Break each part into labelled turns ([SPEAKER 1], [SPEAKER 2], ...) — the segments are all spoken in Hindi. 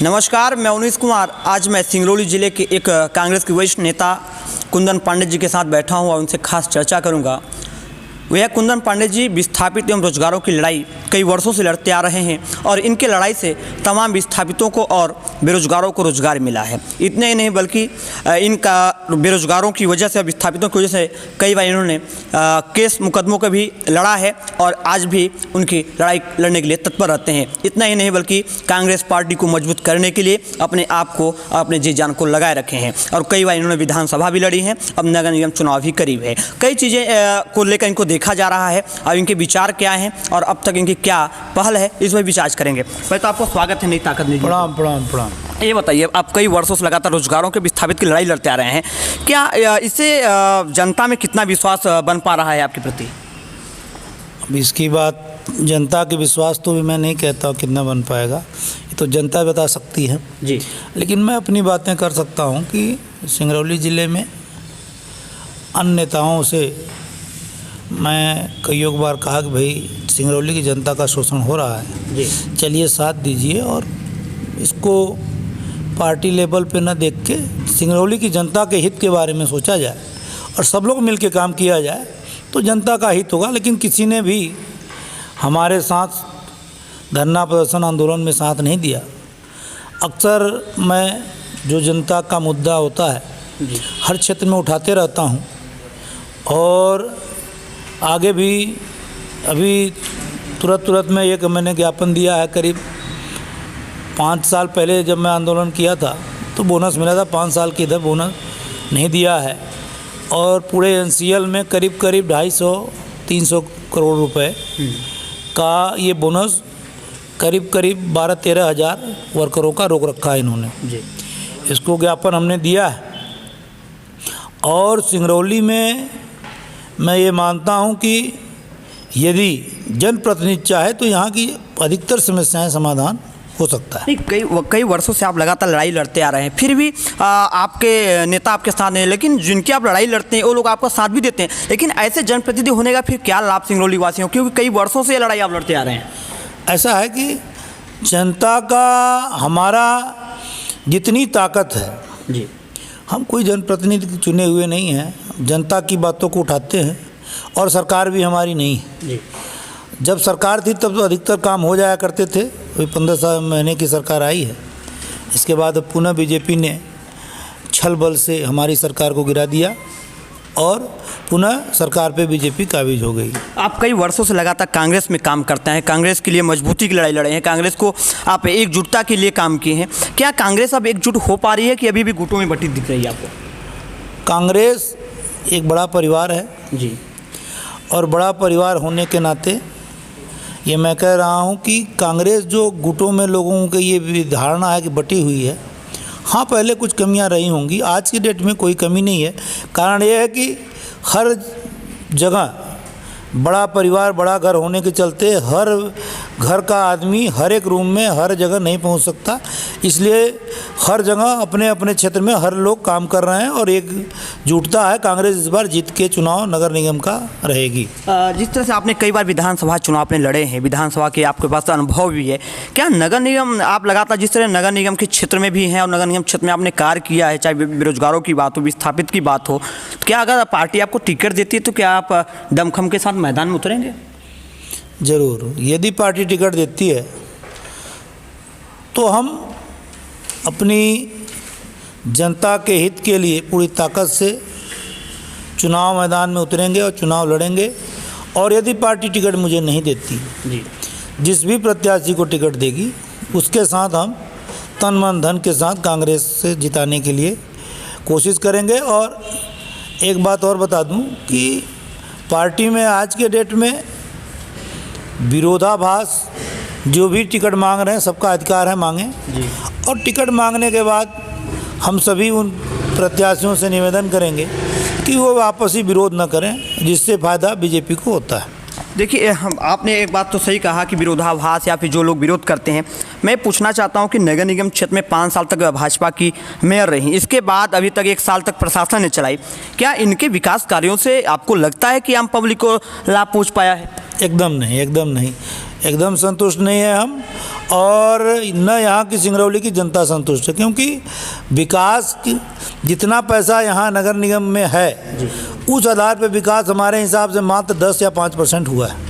[SPEAKER 1] नमस्कार, मैं उनीश कुमार। आज मैं सिंगरौली जिले के एक कांग्रेस के वरिष्ठ नेता कुंदन पांडे जी के साथ बैठा हूं और उनसे खास चर्चा करूंगा। वह कुंदन पांडे जी विस्थापित एवं रोजगारों की लड़ाई कई वर्षों से लड़ते आ रहे हैं और इनके लड़ाई से तमाम विस्थापितों को और बेरोजगारों को रोजगार मिला है। इतने ही नहीं बल्कि इनका बेरोजगारों की वजह से, विस्थापितों की वजह से कई बार इन्होंने केस मुकदमों का भी लड़ा है और आज भी उनकी लड़ाई लड़ने के लिए तत्पर रहते हैं। इतना ही नहीं बल्कि कांग्रेस पार्टी को मजबूत करने के लिए अपने आप को, अपने जी जान को लगाए रखे हैं और कई बार इन्होंने विधानसभा भी लड़ी है। अब नगर निगम चुनाव भी करीब है। कई चीज़ें को लेकर इनको देखा जा रहा है और इनके विचार क्या हैं और अब तक इनकी क्या पहल है, इस पर विचार करेंगे। पहले तो आपको स्वागत है नई ताकत में।
[SPEAKER 2] प्रणाम प्रणाम प्रणाम।
[SPEAKER 1] ये बताइए, आप कई वर्षों से लगातार रोजगारों के विस्थापित की लड़ाई लड़ते आ रहे हैं, क्या इससे जनता में कितना विश्वास बन पा रहा है आपके प्रति?
[SPEAKER 2] अब इसकी बात जनता के विश्वास तो भी मैं नहीं कहता हूँ कितना बन पाएगा, ये तो जनता बता सकती है
[SPEAKER 1] जी।
[SPEAKER 2] लेकिन मैं अपनी बातें कर सकता हूँ कि सिंगरौली ज़िले में अन्य नेताओं से मैं कई बार कहा कि भाई सिंगरौली की जनता का शोषण हो रहा है
[SPEAKER 1] जी,
[SPEAKER 2] चलिए साथ दीजिए और इसको पार्टी लेवल पे न देख के सिंगरौली की जनता के हित के बारे में सोचा जाए और सब लोग मिल के काम किया जाए तो जनता का हित होगा। लेकिन किसी ने भी हमारे साथ धरना प्रदर्शन आंदोलन में साथ नहीं दिया। अक्सर मैं जो जनता का मुद्दा होता है हर क्षेत्र में उठाते रहता हूँ और आगे भी अभी तुरंत में एक मैंने ज्ञापन दिया है। करीब 5 साल पहले जब मैं आंदोलन किया था तो बोनस मिला था, 5 साल के इधर बोनस नहीं दिया है और पूरे एनसीएल में करीब 250-300 करोड़ रुपए का ये बोनस करीब 12-13 हज़ार वर्करों का रोक रखा है इन्होंने
[SPEAKER 1] जी।
[SPEAKER 2] इसको ज्ञापन हमने दिया है और सिंगरौली में मैं ये मानता हूँ कि यदि जनप्रतिनिधि चाहे तो यहाँ की अधिकतर समस्याएं समाधान हो सकता है।
[SPEAKER 1] कई वर्षों से आप लगातार लड़ाई लड़ते आ रहे हैं, फिर भी आपके नेता आपके साथ नहीं, लेकिन जिनकी आप लड़ाई लड़ते हैं वो लोग आपका साथ भी देते हैं। लेकिन ऐसे जनप्रतिनिधि होने का फिर क्या लाभ सिंगरौली वासियों, क्योंकि कई वर्षों से ये लड़ाई आप लड़ते आ रहे हैं।
[SPEAKER 2] ऐसा है कि जनता का हमारा जितनी ताकत है
[SPEAKER 1] जी,
[SPEAKER 2] हम कोई जनप्रतिनिधि चुने हुए नहीं हैं, जनता की बातों को उठाते हैं और सरकार भी हमारी नहीं है
[SPEAKER 1] जी।
[SPEAKER 2] जब सरकार थी तब तो अधिकतर काम हो जाया करते थे। वही 15 महीने की सरकार आई है, इसके बाद अब पुनः बीजेपी ने छल बल से हमारी सरकार को गिरा दिया और पुनः सरकार पे बीजेपी काबिज हो गई।
[SPEAKER 1] आप कई वर्षों से लगातार कांग्रेस में काम करते हैं, कांग्रेस के लिए मजबूती की लड़ाई लड़े हैं, कांग्रेस को आप एकजुटता के लिए काम किए हैं। क्या कांग्रेस अब एकजुट हो पा रही है कि अभी भी गुटों में बंटी दिख रही है आपको?
[SPEAKER 2] कांग्रेस एक बड़ा परिवार है
[SPEAKER 1] जी,
[SPEAKER 2] और बड़ा परिवार होने के नाते ये मैं कह रहा हूँ कि कांग्रेस जो गुटों में लोगों की ये धारणा है कि बटी हुई है, हाँ पहले कुछ कमियां रही होंगी, आज की डेट में कोई कमी नहीं है। कारण ये है कि हर जगह बड़ा परिवार, बड़ा घर होने के चलते हर घर का आदमी हर एक रूम में हर जगह नहीं पहुंच सकता, इसलिए हर जगह अपने अपने क्षेत्र में हर लोग काम कर रहे हैं और एक जुटता है। कांग्रेस इस बार जीत के चुनाव नगर निगम का रहेगी।
[SPEAKER 1] जिस तरह से आपने कई बार विधानसभा चुनाव अपने लड़े हैं, विधानसभा के आपके पास अनुभव भी है, क्या नगर निगम आप लगातार जिस तरह नगर निगम के क्षेत्र में भी हैं और नगर निगम क्षेत्र में आपने कार्य किया है, चाहे बेरोजगारों की बात हो, विस्थापित की बात हो, तो क्या अगर पार्टी आपको टिकट देती है तो क्या आप दमखम के साथ मैदान में उतरेंगे?
[SPEAKER 2] ज़रूर, यदि पार्टी टिकट देती है तो हम अपनी जनता के हित के लिए पूरी ताकत से चुनाव मैदान में उतरेंगे और चुनाव लड़ेंगे। और यदि पार्टी टिकट मुझे नहीं देती
[SPEAKER 1] जी,
[SPEAKER 2] जिस भी प्रत्याशी को टिकट देगी उसके साथ हम तन मन धन के साथ कांग्रेस से जिताने के लिए कोशिश करेंगे। और एक बात और बता दूं कि पार्टी में आज के डेट में विरोधाभास जो भी टिकट मांग रहे हैं सबका अधिकार है मांगे
[SPEAKER 1] जी।
[SPEAKER 2] और टिकट मांगने के बाद हम सभी उन प्रत्याशियों से निवेदन करेंगे कि वो आपसी विरोध न करें, जिससे फ़ायदा बीजेपी को होता है।
[SPEAKER 1] देखिए, आपने एक बात तो सही कहा कि विरोधाभास या फिर जो लोग विरोध करते हैं। मैं पूछना चाहता हूं कि नगर निगम क्षेत्र में 5 साल तक भाजपा की मेयर रही, इसके बाद अभी तक 1 साल तक प्रशासन ने चलाई, क्या इनके विकास कार्यों से आपको लगता है कि आम पब्लिक को लाभ पहुंच पाया है?
[SPEAKER 2] एकदम नहीं, एकदम नहीं, एकदम संतुष्ट नहीं है हम। और न यहाँ की सिंगरौली की जनता संतुष्ट है, क्योंकि विकास जितना पैसा यहाँ नगर निगम में है उस आधार पर विकास हमारे हिसाब से मात्र 10 या 5% हुआ है।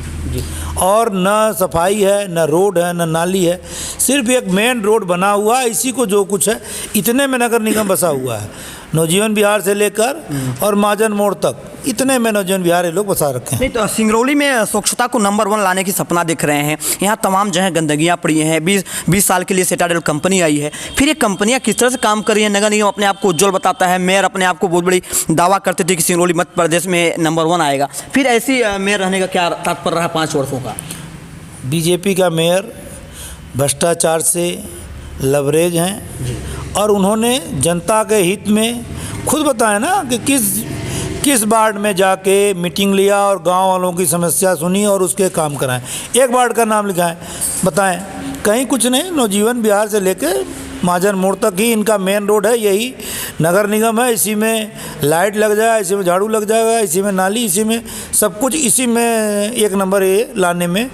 [SPEAKER 2] और न सफाई है, न रोड है, न नाली है, सिर्फ एक मेन रोड बना हुआ है। इसी को जो कुछ है इतने में नगर निगम बसा हुआ है। नवजीवन विहार से लेकर और महाजन मोड़ तक इतने में नवजीवन विहार ये लोग बसा रखे हैं।
[SPEAKER 1] नहीं तो सिंगरौली में स्वच्छता को नंबर 1 लाने की सपना देख रहे हैं। यहाँ तमाम जगह गंदगियाँ पड़ी हैं। 20 साल के लिए सेटाडेल कंपनी आई है। फिर ये कंपनियाँ किस तरह से काम कर रही हैं? नगर निगम अपने आप को उज्जवल बताता है, मेयर अपने आप को बहुत बड़ी दावा करते थे कि सिंगरौली मध्य प्रदेश में नंबर 1 आएगा। फिर ऐसी मेयर रहने का क्या तात्पर्य रहा 5 वर्षों का?
[SPEAKER 2] बीजेपी का मेयर भ्रष्टाचार से लवरेज हैं और उन्होंने जनता के हित में खुद बताया ना कि किस वार्ड में जाके मीटिंग लिया और गांव वालों की समस्या सुनी और उसके काम कराएं। एक वार्ड का नाम लिखाएं, बताएं। कहीं कुछ नहीं। नवजीवन विहार से लेके महाजन मोड़ तक ही इनका मेन रोड है, यही नगर निगम है। इसी में लाइट लग जाएगा, इसी में झाड़ू लग जाएगा, इसी में नाली, इसी में सब कुछ, इसी में एक नंबर ये लाने में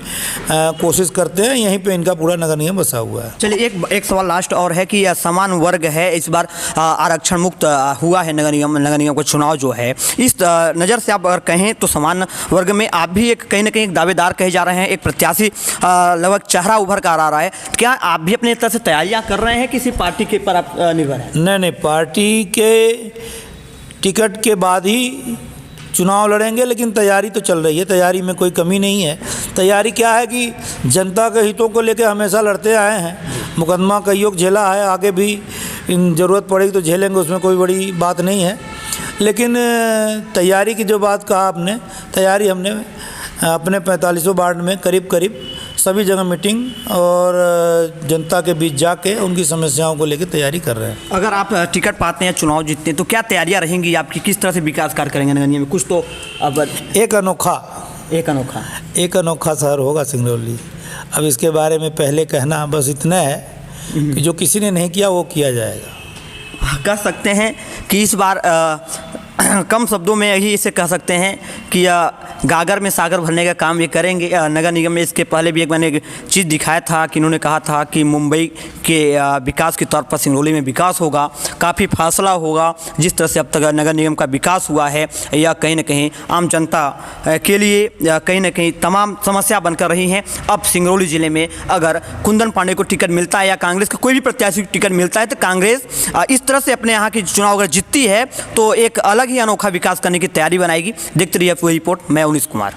[SPEAKER 2] कोशिश करते हैं। यहीं पे इनका पूरा नगर निगम बसा हुआ है।
[SPEAKER 1] चलिए एक सवाल लास्ट और है कि समान वर्ग है, इस बार आरक्षण मुक्त हुआ है नगर निगम का चुनाव जो है। इस नज़र से आप अगर कहें तो समान वर्ग में आप भी एक कहीं ना कहीं एक दावेदार कहे जा रहे हैं, एक प्रत्याशी लगभग चेहरा उभर कर आ रहा है। क्या आप भी अपने तरह से तैयारियाँ कर रहे हैं, किसी पार्टी के पर आप निर्भर हैं?
[SPEAKER 2] नहीं, पार्टी के टिकट के बाद ही चुनाव लड़ेंगे, लेकिन तैयारी तो चल रही है। तैयारी में कोई कमी नहीं है। तैयारी क्या है कि जनता के हितों को लेकर हमेशा लड़ते आए हैं। मुकदमा कई योग झेला है, आगे भी ज़रूरत पड़ेगी तो झेलेंगे, उसमें कोई बड़ी बात नहीं है। लेकिन तैयारी की जो बात कहा आपने, तैयारी हमने अपने 45 वार्ड में करीब सभी जगह मीटिंग और जनता के बीच जाके उनकी समस्याओं को लेकर तैयारी कर रहे हैं।
[SPEAKER 1] अगर आप टिकट पाते हैं, चुनाव जीतते हैं, तो क्या तैयारियां रहेंगी आपकी? किस तरह से विकास कार्य करेंगे नगर निगम में? कुछ तो अब
[SPEAKER 2] एक अनोखा शहर होगा सिंगरौली। अब इसके बारे में पहले कहना बस इतना है कि जो किसी ने नहीं किया वो किया जाएगा।
[SPEAKER 1] कह सकते हैं कि इस बार कम शब्दों में यही इसे कह सकते हैं कि गागर में सागर भरने का काम ये करेंगे नगर निगम में। इसके पहले भी एक मैंने एक चीज़ दिखाया था कि इन्होंने कहा था कि मुंबई के विकास के तौर पर सिंगरौली में विकास होगा, काफ़ी फासला होगा। जिस तरह से अब तक नगर निगम का विकास हुआ है, यह कहीं ना कहीं आम जनता के लिए कहीं ना कहीं तमाम समस्या बनकर रही हैं। अब सिंगरौली ज़िले में अगर कुंदन पांडे को टिकट मिलता है या कांग्रेस का कोई भी प्रत्याशी को टिकट मिलता है, तो कांग्रेस इस तरह से अपने यहाँ की चुनाव अगर जीतती है तो एक अलग ही अनोखा विकास करने की तैयारी बनाएगी। देखते रहिए पूरी रिपोर्ट। मैं उनिस कुमार।